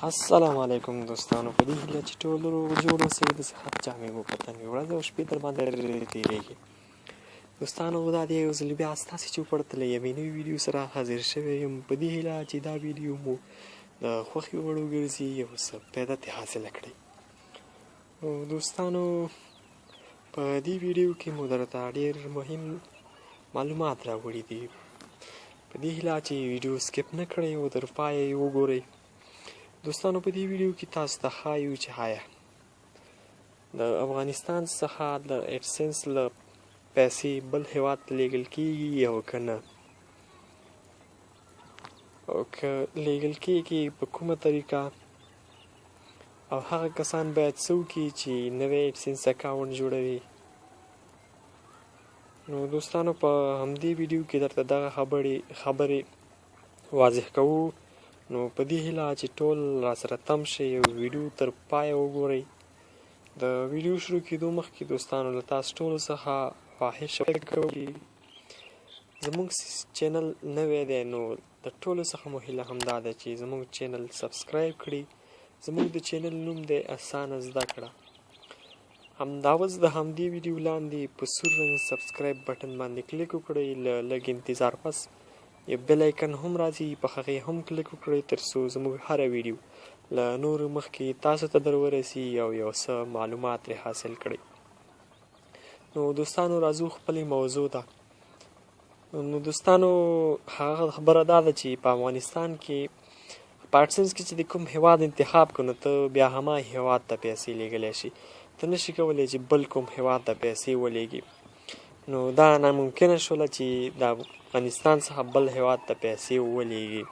السلام علیکم دوستانو، په دې هیله چې ټول جوړ اوسئ، د صحت جامې مو په تن وي، ورځ او شپې در باندې تېرېږي. دوستانو، دا د یو ځل بیا ستاسې چوپړ ته له یوې نوې ویډیو سره حاضر شوی یم، په دې هیله چې دا ویډیو مو د خوښې وړ وګرځي، یو څه فایده ترې حاصله کړئ. نو دوستانو، په دې ویډیو کې مو درته ډېر مهم معلومات راوړي دي، په دې هیله چې ویډیو سکپ نه کړئ او تر پایه یې وګورئ. دوستانو، په دې ویډیو کې تاسو ته ښایو چې آیا د افغانستان څخه د ایډسنس له پیسې بل هېواد ته لیږل کېږي او که نه، او که لیږل کېږي په کومه طریقه، او هغه کسان باید څه وکړي چې نوی ایډسنس اکاونټ جوړوي. نو دوستانو، په همدې ویډیو کې درته دغه خبرې واضح کوو. نو په دې هیله چې ټول را سره تم شئ او ویډیو تر پایه وګورئ. د ویډیو شروع کېدو مخکې دوستانو، له تاسو ټولو څخه خواهش کوو چې زموږ چینل نوی دی، نو د ټولو څخه مو هیله همدا ده چې زموږ چینل سبسکرایب کړي. زموږ د چینل نوم دی اسانه زده کړه. همداوز د همدې ویډیو لاندې په سور رنګ سبسکرایب بټن باندې کلیک وکړئ. له لږ انتظار پس یو بیل آیکن هم راځي، په هغې هم کلیک وکړئ تر څو زموږ هره ویډیو له نورو مخکې تاسو ته در ورسي او یو څه معلومات ترې حاصل کړئ. نو دوستانو، راځو خپلې موضوع ته. نو دوستانو، هغه خبره دا ده چې په افغانستان کې په ایډسنس کې چې د کوم هېواد انتخاب کړو، نو ته بیا هماغه هېواد ته پیسې لیږلی شي. ته نشي کولی چې بل کوم هېواد ته پیسې ولېږي. نو دا ناممکنه شوله چې د افغانستان څخه بل هېواد ته پیسې ولېږي.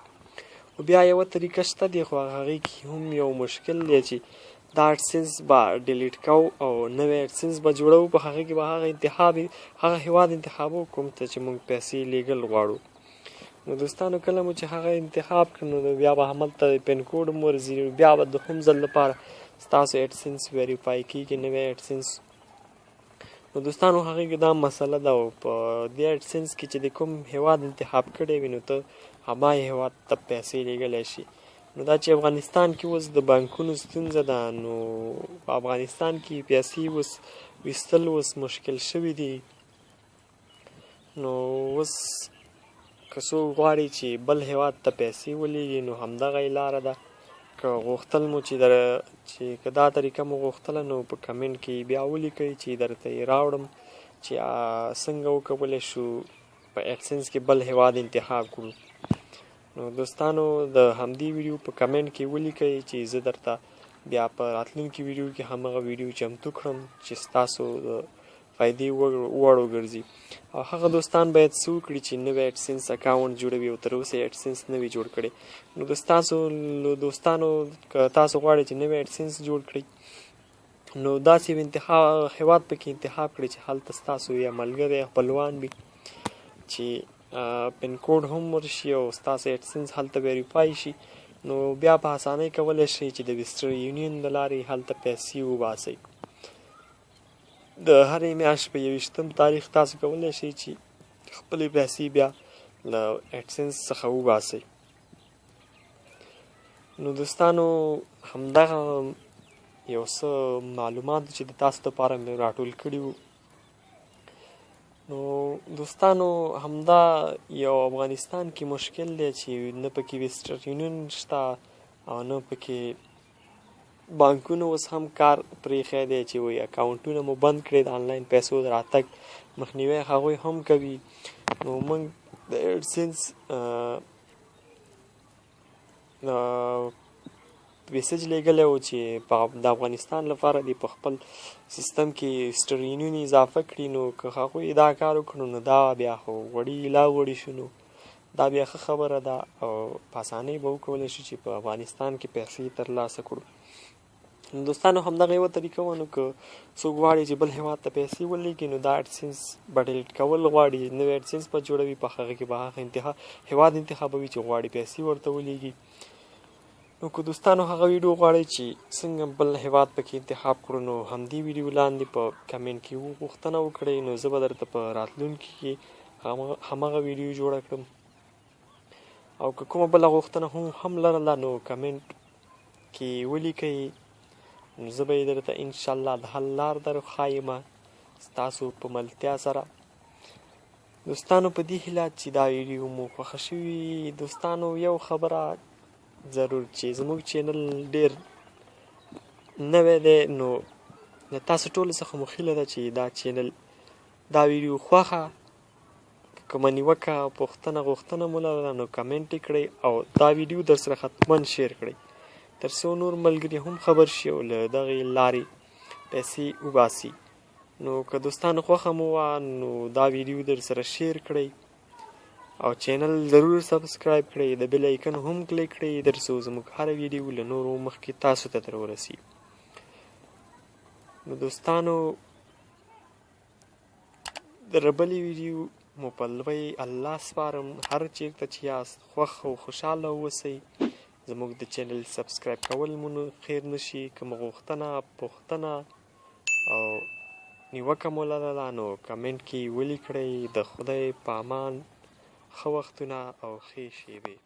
خو بیا یوه طریقه شته دی، خو هغې کې هم یو مشکل دی چې دا ایډسنس به ډیلیټ کوو او نوی ایډسنس به جوړوو. په هغې کې به هغه هېواد انتخابو کوم ته چې موږ پیسې لیږل غواړو. نو دوستانو، کله مو چې هغه انتخاب کړو، نو بیا به هملته پین کوډ هم ورځي، بیا به دوهم ځل لپاره ستاسو ایډسنس ویریفای کېږي، نوی ایډسنس. نو دوستانو، هغې کې دا مسله ده، او په دې ایډسنس کې چې د کوم هېواد انتخاب کړی وي، نو ته هماغه هېواد ته پیسې لیږلی شي. نو دا چې افغانستان کې اوس د بانکونو ستونزه ده، نو په افغانستان کې پیسې اوس ویستل اوس مشکل شوي دي. نو اوس که څوک غواړي چې بل هېواد ته پیسې ولېږي، نو همدغه یې لاره ده. که غوښتل مو چې که دا طریقه مو غوښتله، نو په کمنټ کې بیا ولیکئ چې درته یې راوړم چې څنګه وکولی شو په ایډسنس کې بل هېواد انتخاب کړو. نو دوستانو، د همدې ویډیو په کمنټ کې ولیکئ چې زه درته بیا په راتلونکي ویډیو کې همغه ویډیو چمتو کړم چې ستاسو د فایدې وړ وګرځي. او هغه دوستان باید څه وکړي چې نوی ایډسنس اکاونټ جوړوي او تر اوسه یې ایډسنس نه وي جوړ کړی. نو دوستانو، که تاسو غواړئ چې نوی ایډسنس جوړ کړئ، نو داسې هېواد پکې انتخاب کړئ چې هلته ستاسو یا ملګری یا خپلوان وي چې پین کوډ هم ورشي او ستاسو ایډسنس هلته ویریفای شي. نو بیا په اسانۍ کولی شئ چې د ویسټرن یونین له لارې هلته پیسې وباسئ. د هرې میاشتې په 21 تاریخ تاسو کولی شئ چې خپلې پیسې بیا له ایډسنس څخه وباسئ. نو دوستانو، همدغه یو څه معلومات چې د تاسو لپاره مې راټول کړي وو. نو دوستانو، همدا یو افغانستان کې مشکل دی چې نه پکې ویسټرن یونین شته او نه پکې بانکونه اوس هم کار پرېښی دی چې وایي اکاونټونه مو بند کړئ، د آنلاین پیسو د راتګ مخنیوی هغوی هم کوي. نو موږ د ایډسنس میسج لیږلی و چې د افغانستان لپاره دې په خپل سیستم کې ویسټرن یونین اضافه کړي. نو که هغوی دا کار وکړو، نو دا بیا خو وړي شو، نو دا بیا ښه خبره ده او په اسانۍ به وکولی شو چې په افغانستان کې پیسې ترلاسه کړو. نو دوستانو، همدغه یوه طریقه وه. نو که څوک غواړي چې بل هېواد ته پیسې ولېږي، نو دا ایډسنس به ډیلیټ کول غواړي، نوی ایډسنس به جوړوي، په هغه کې به هغه هېواد انتخابوي چې غواړي پیسې ورته ولېږي. نو که دوستانو هغه ویډیو غواړئ چې څنګه بل هېواد پکې انتخاب کړو، نو همدې ویډیو لاندې په کمنټ کې غوښتنه وکړئ. نو زه به درته په راتلونکي کې همغه ویډیو جوړه کړم. او که کومه بله غوښتنه هم لرله، نو کمنټ کې ولیکئ نو زه به یې درته انشاءالله د حل لار در ښایمه ستاسو په ملتیا سره. دوستانو په دې هیله چې دا ویډیو مو خوښه شوي. دوستانو یو خبره ضرور چې زموږ چینل ډېر نوی دی نو د تاسو ټولو څخه مو هیله ده چې دا چینل دا ویډیو خوښه کومه نیوکه پوښتنه غوښتنه مو لرله نو کمنټ یې کړئ او دا ویډیو در سره حتما شیر کړئ تر څو نور ملګري هم خبر شي او له دغې لارې پیسې وباسي. نو که دوستانو خوښه مو وه نو دا ویډیو در سره شیر کړئ او چینل ضرور سبسکرایب کړئ د بیل آیکن هم کلیک کړئ تر څو زموږ هره ویډیو له نورو مخکې تاسو ته در ورسي. نو دوستانو د ربلې ویډیو مو په لوی الله سپارم. هر چیرته چې یاست خوښ او خوشحاله اوسئ. زموږ د چینل سبسکرایب کول مو خیر نشي. کومه غوښتنه پوښتنه او نیوکه مو لرله نو کمنټ کې ولیکئ. د خدای په امان ښه وختونه او ښې شیبې.